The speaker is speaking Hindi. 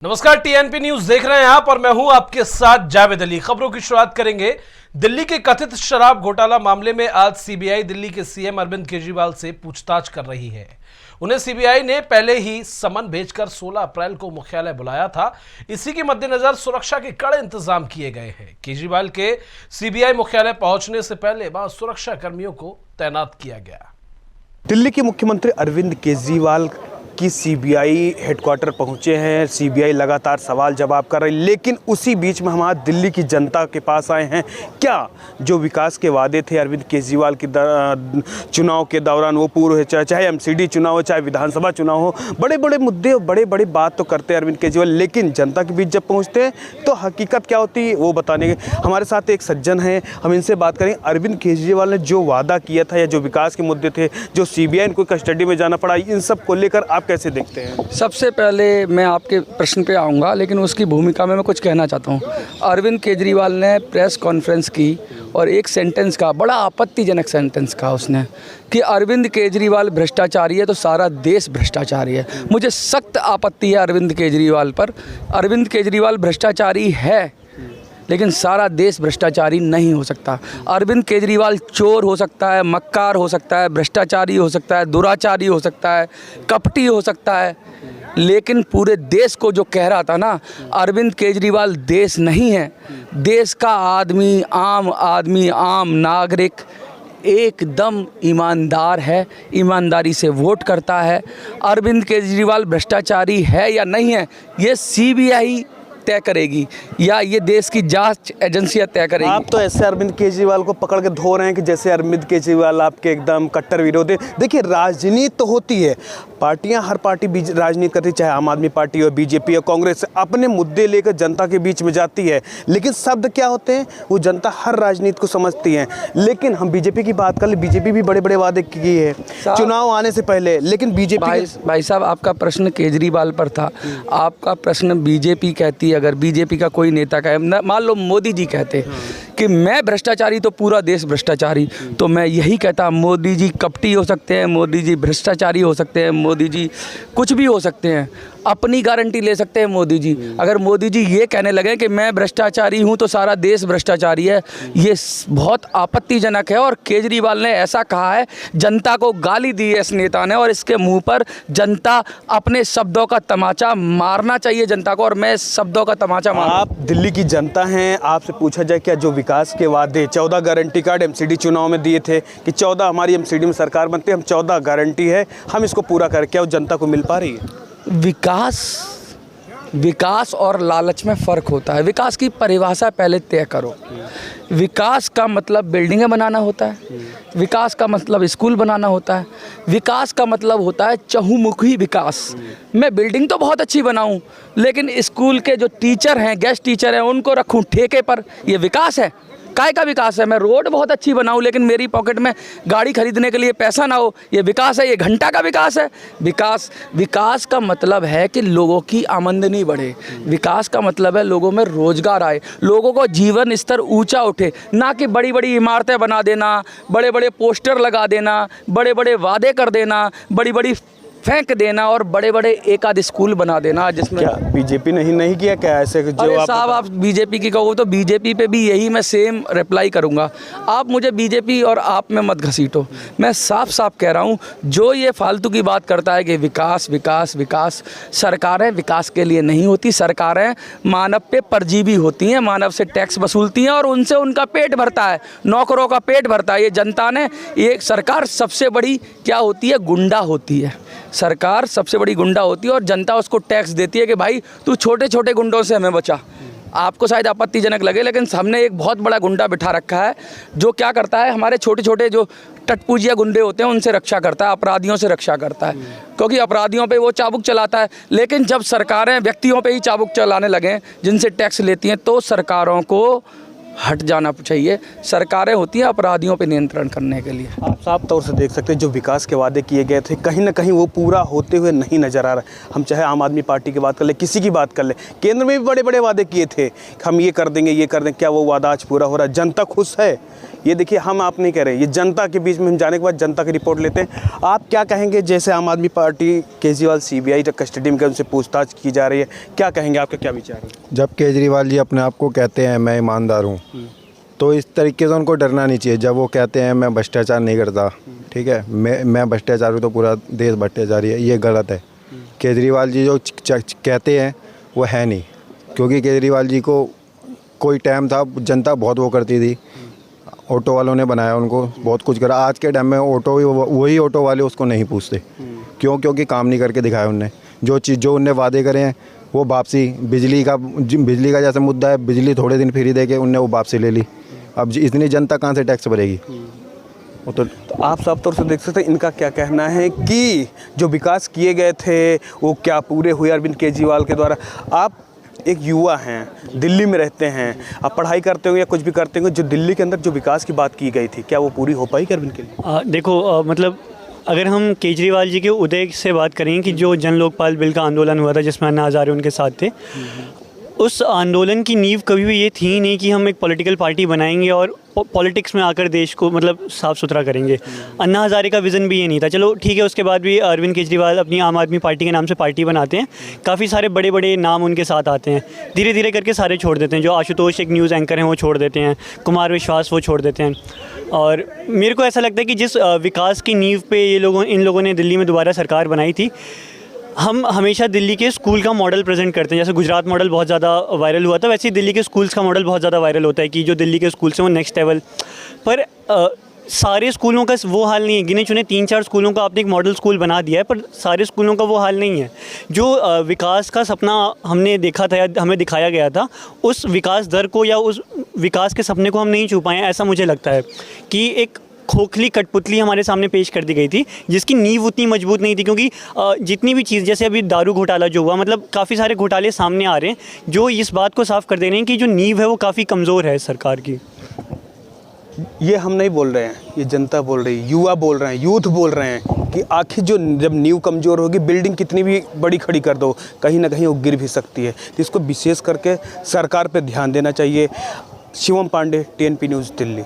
नमस्कार, टीएनपी न्यूज देख रहे हैं आप और मैं हूं आपके साथ जावेद अली। खबरों की शुरुआत करेंगे दिल्ली के कथित शराब घोटाला मामले में। आज सीबीआई दिल्ली के सीएम अरविंद केजरीवाल से पूछताछ कर रही है। उन्हें सीबीआई ने पहले ही समन भेजकर 16 अप्रैल को मुख्यालय बुलाया था। इसी के मद्देनजर सुरक्षा के कड़े इंतजाम किए गए हैं। केजरीवाल के सीबीआई मुख्यालय पहुंचने से पहले वहां सुरक्षा कर्मियों को तैनात किया गया। दिल्ली के मुख्यमंत्री अरविंद केजरीवाल की सीबीआई हेडक्वार्टर पहुंचे हैं। सीबीआई लगातार सवाल जवाब कर रही है, लेकिन उसी बीच में हम आज दिल्ली की जनता के पास आए हैं। क्या जो विकास के वादे थे अरविंद केजरीवाल के चुनाव के दौरान वो पूरे हो, चाहे एमसीडी चुनाव हो, चाहे विधानसभा चुनाव हो, बड़े बड़े मुद्दे और बड़े बड़े बात तो करते हैं अरविंद केजरीवाल, लेकिन जनता के बीच जब पहुँचते हैं तो हकीकत क्या होती है वो बताने के हमारे साथ एक सज्जन हैं। हम इनसे बात करें। अरविंद केजरीवाल ने जो वादा किया था या जो विकास के मुद्दे थे, जो सीबीआई को कस्टडी में जाना पड़ा, इन सब को लेकर आप कैसे देखते हैं? सबसे पहले मैं आपके प्रश्न पे आऊँगा, लेकिन उसकी भूमिका में मैं कुछ कहना चाहता हूँ। अरविंद केजरीवाल ने प्रेस कॉन्फ्रेंस की और एक सेंटेंस का, बड़ा आपत्तिजनक सेंटेंस कहा उसने कि अरविंद केजरीवाल भ्रष्टाचारी है तो सारा देश भ्रष्टाचारी है। मुझे सख्त आपत्ति है अरविंद केजरीवाल पर। अरविंद केजरीवाल भ्रष्टाचारी है लेकिन सारा देश भ्रष्टाचारी नहीं हो सकता। अरविंद केजरीवाल चोर हो सकता है, मक्कार हो सकता है, भ्रष्टाचारी हो सकता है, दुराचारी हो सकता है, कपटी हो सकता है, लेकिन पूरे देश को जो कह रहा था ना, अरविंद केजरीवाल देश नहीं है। देश का आदमी, आम नागरिक एकदम ईमानदार है, ईमानदारी से वोट करता है। अरविंद केजरीवाल भ्रष्टाचारी है या नहीं है, ये सीबीआई तय करेगी या ये देश की जांच एजेंसियां तय करेगी। आप तो ऐसे अरविंद केजरीवाल को पकड़ के धो रहे हैं कि जैसे अरविंद केजरीवाल आपके एकदम कट्टर विरोधी। देखिए, राजनीति तो होती है, पार्टियां, हर पार्टी राजनीति करती, चाहे आम आदमी पार्टी हो, बीजेपी हो, कांग्रेस, अपने मुद्दे लेकर जनता के बीच में जाती है, लेकिन शब्द क्या होते हैं वो जनता हर राजनीति को समझती है। लेकिन हम बीजेपी की बात कर ले, बीजेपी भी बड़े बड़े वादे किए है चुनाव आने से पहले, लेकिन बीजेपी भाई साहब, आपका प्रश्न केजरीवाल पर था, आपका प्रश्न बीजेपी कहती है। अगर बीजेपी का कोई नेता कहे, मान लो मोदी जी कहते कि मैं भ्रष्टाचारी तो पूरा देश भ्रष्टाचारी, तो मैं यही कहता मोदी जी कपटी हो सकते हैं, मोदी जी भ्रष्टाचारी हो सकते हैं, मोदी जी कुछ भी हो सकते हैं, अपनी गारंटी ले सकते हैं मोदी जी। अगर मोदी जी ये कहने लगे कि मैं भ्रष्टाचारी हूँ तो सारा देश भ्रष्टाचारी है, ये बहुत आपत्तिजनक है। और केजरीवाल ने ऐसा कहा है, जनता को गाली दी है इस नेता ने, और इसके मुंह पर जनता अपने शब्दों का तमाचा मारना चाहिए जनता को, और मैं शब्दों का तमाचा मार। आप दिल्ली की जनता हैं, आपसे पूछा जाए क्या जो विकास के वादे 14 गारंटी कार्ड एमसीडी चुनाव में दिए थे कि 14 हमारी एमसीडी में सरकार बनती है, हम 14 गारंटी है, हम इसको पूरा कर, क्या वो जनता को मिल पा रही है? विकास और लालच में फ़र्क होता है। विकास की परिभाषा पहले तय करो। विकास का मतलब बिल्डिंगें बनाना होता है, विकास का मतलब स्कूल बनाना होता है, विकास का मतलब होता है चहुमुखी विकास। मैं बिल्डिंग तो बहुत अच्छी बनाऊं, लेकिन स्कूल के जो टीचर हैं, गेस्ट टीचर हैं, उनको रखूं ठेके पर, ये विकास है? काय का विकास है? मैं रोड बहुत अच्छी बनाऊं लेकिन मेरी पॉकेट में गाड़ी खरीदने के लिए पैसा ना हो, ये विकास है? ये घंटा का विकास है? विकास का मतलब है कि लोगों की आमदनी बढ़े, विकास का मतलब है लोगों में रोजगार आए, लोगों को जीवन स्तर ऊंचा उठे, ना कि बड़ी बड़ी इमारतें बना देना, बड़े बड़े पोस्टर लगा देना, बड़े बड़े वादे कर देना, बड़ी बड़ी फेंक देना और बड़े बड़े एक आध स्कूल बना देना, जिसमें क्या बीजेपी नहीं किया क्या ऐसे? जो अरे साहब, आप बीजेपी की कहो तो बीजेपी पे भी यही मैं सेम रिप्लाई करूंगा। आप मुझे बीजेपी और आप में मत घसीटो। मैं साफ साफ कह रहा हूं, जो ये फालतू की बात करता है कि विकास विकास विकास, सरकारें विकास के लिए नहीं होती। सरकारें मानव पे परजीवी होती हैं, मानव से टैक्स वसूलती हैं और उनसे उनका पेट भरता है, नौकरों का पेट भरता है। ये जनता ने, ये सरकार सबसे बड़ी क्या होती है? गुंडा होती है। सरकार सबसे बड़ी गुंडा होती है और जनता उसको टैक्स देती है कि भाई तू छोटे छोटे गुंडों से हमें बचा। आपको शायद आपत्तिजनक लगे, लेकिन हमने एक बहुत बड़ा गुंडा बिठा रखा है जो क्या करता है, हमारे छोटे छोटे जो टटपूजिया गुंडे होते हैं उनसे रक्षा करता है, अपराधियों से रक्षा करता है, क्योंकि अपराधियों पे वो चाबुक चलाता है। लेकिन जब सरकारें व्यक्तियों पे ही चाबुक चलाने लगें जिनसे टैक्स लेती हैं, तो सरकारों को हट जाना चाहिए। सरकारें होती हैं अपराधियों पे नियंत्रण करने के लिए। आप साफ तौर से देख सकते हैं जो विकास के वादे किए गए थे, कहीं ना कहीं वो पूरा होते हुए नहीं नजर आ रहा। हम चाहे आम आदमी पार्टी की बात कर ले, किसी की बात कर ले, केंद्र में भी बड़े बड़े वादे किए थे, हम ये कर देंगे, ये कर देंगे, क्या वो वादा आज पूरा हो रहा है? जनता खुश है ये देखिए, हम आप नहीं कह रहे, ये जनता के बीच में हम जाने के बाद जनता की रिपोर्ट लेते हैं। आप क्या कहेंगे, जैसे आम आदमी पार्टी केजरीवाल सीबीआई जब कस्टडी में उनसे पूछताछ की जा रही है, क्या कहेंगे, आपका क्या विचार है? जब केजरीवाल जी अपने आप को कहते हैं मैं ईमानदार हूँ, तो इस तरीके से उनको डरना नहीं चाहिए। जब वो कहते हैं मैं भ्रष्टाचार नहीं करता, ठीक है, मैं भ्रष्टाचार हूँ तो पूरा देश भ्रष्टाचारी है, ये गलत है। केजरीवाल जी जो कहते हैं वो है नहीं, क्योंकि केजरीवाल जी को कोई टाइम था जनता बहुत वो करती थी, ऑटो वालों ने बनाया उनको, बहुत कुछ करा। आज के टाइम में वही ऑटो वाले उसको नहीं पूछते, क्यों? क्योंकि काम नहीं करके दिखाया उनने। जो उनने वादे करे हैं वो वापसी, बिजली का जैसा मुद्दा है, बिजली थोड़े दिन फ्री दे के उनने वो वापसी ले ली। अब इतनी जनता कहाँ से टैक्स भरेगी? वो तो आप साफ तौर से देख सकते हैं, इनका क्या कहना है कि जो विकास किए गए थे वो क्या पूरे हुए अरविंद केजरीवाल के द्वारा। आप एक युवा हैं, दिल्ली में रहते हैं, आप पढ़ाई करते होंगे या कुछ भी करते होंगे, जो दिल्ली के अंदर जो विकास की बात की गई थी, क्या वो पूरी हो पाई अरविंद के लिए? देखो, मतलब अगर हम केजरीवाल जी के उदय से बात करें कि जो जन लोकपाल बिल का आंदोलन हुआ था जिसमें अन्ना हज़ारे उनके साथ थे, उस आंदोलन की नींव कभी भी ये थी ही नहीं कि हम एक पॉलिटिकल पार्टी बनाएंगे और पॉलिटिक्स में आकर देश को मतलब साफ़ सुथरा करेंगे। अन्ना हज़ारे का विज़न भी ये नहीं था। चलो ठीक है, उसके बाद भी अरविंद केजरीवाल अपनी आम आदमी पार्टी के नाम से पार्टी बनाते हैं, काफ़ी सारे बड़े बड़े नाम उनके साथ आते हैं, धीरे धीरे करके सारे छोड़ देते हैं। जो आशुतोष एक न्यूज़ एंकर हैं वो छोड़ देते हैं, कुमार विश्वास वो छोड़ देते हैं। और मेरे को ऐसा लगता है कि जिस विकास की नींव पे इन लोगों ने दिल्ली में दोबारा सरकार बनाई थी, हम हमेशा दिल्ली के स्कूल का मॉडल प्रेजेंट करते हैं। जैसे गुजरात मॉडल बहुत ज़्यादा वायरल हुआ था, वैसे ही दिल्ली के स्कूल्स का मॉडल बहुत ज़्यादा वायरल होता है कि जो दिल्ली के स्कूल्स हैं वो नेक्स्ट लेवल पर। सारे स्कूलों का वो हाल नहीं है। गिने चुने 3-4 स्कूलों का आपने एक मॉडल स्कूल बना दिया है, पर सारे स्कूलों का वो हाल नहीं है। जो विकास का सपना हमने देखा था या हमें दिखाया गया था, उस विकास दर को या उस विकास के सपने को हम नहीं छू पाए। ऐसा मुझे लगता है कि एक खोखली कठपुतली हमारे सामने पेश कर दी गई थी, जिसकी नींव उतनी मजबूत नहीं थी। क्योंकि जितनी भी चीज़, जैसे अभी दारू घोटाला जो हुआ, मतलब काफ़ी सारे घोटाले सामने आ रहे हैं जो इस बात को साफ कर दे रहे हैं कि जो नींव है वो काफ़ी कमज़ोर है सरकार की। ये हम नहीं बोल रहे हैं, ये जनता बोल रही है, युवा बोल रहे हैं, यूथ बोल रहे हैं कि आखिर जब नींव कमज़ोर होगी, बिल्डिंग कितनी भी बड़ी खड़ी कर दो, कहीं ना कहीं वो गिर भी सकती है। तो इसको विशेष करके सरकार पे ध्यान देना चाहिए। Shivam Pandey, TNP news, Delhi.